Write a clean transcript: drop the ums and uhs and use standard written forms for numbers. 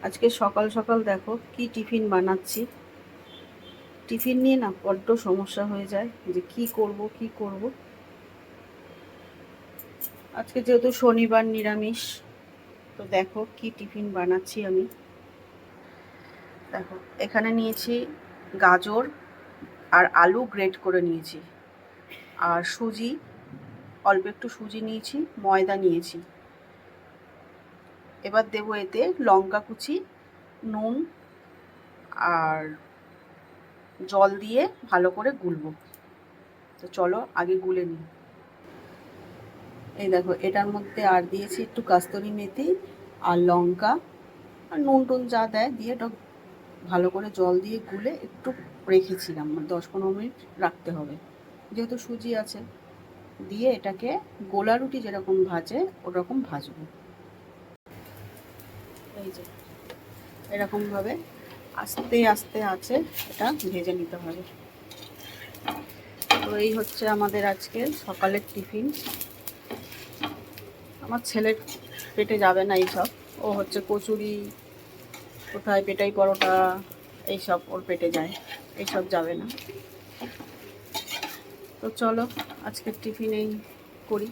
আজকে সকাল সকাল দেখো কি টিফিন বানাচ্ছি। টিফিন নিয়ে না বড্ড সমস্যা হয়ে যায় যে কি করব। আজকে যেহেতু শনিবার নিরামিষ, তো দেখো কি টিফিন বানাচ্ছি আমি। দেখো এখানে নিয়েছি গাজর আর আলু গ্রেট করে নিয়েছি, আর সুজি, অল্প একটু সুজি নিয়েছি, ময়দা নিয়েছি। এবার দেবো এতে লঙ্কা কুচি, নুন আর জল দিয়ে ভালো করে গুলবো। তো চলো আগে গুলে নিই। এই দেখো এটার মধ্যে আর দিয়েছি একটু কাস্তুরি মেথি আর লঙ্কা আর নুন টুন যা দেয় দিয়ে এটা ভালো করে জল দিয়ে গুলে একটু রেখেছিলাম, 10-15 মিনিট রাখতে হবে যেহেতু সুজি আছে। দিয়ে এটাকে গোলা রুটি যেরকম ভাজে ওরকম ভাজবো। এই যে এরকমভাবে আস্তে আস্তে আছে এটা ভেজে নিতে হবে। তো এই হচ্ছে আমাদের আজকে সকালের টিফিন। আমার ছেলের পেটে যাবে না এইসব, ও হচ্ছে কচুরি, কোথায় পেটাই পরোটা, এইসব ওর পেটে যায়, এইসব যাবে না। তো চলো আজকের টিফিন এই করি।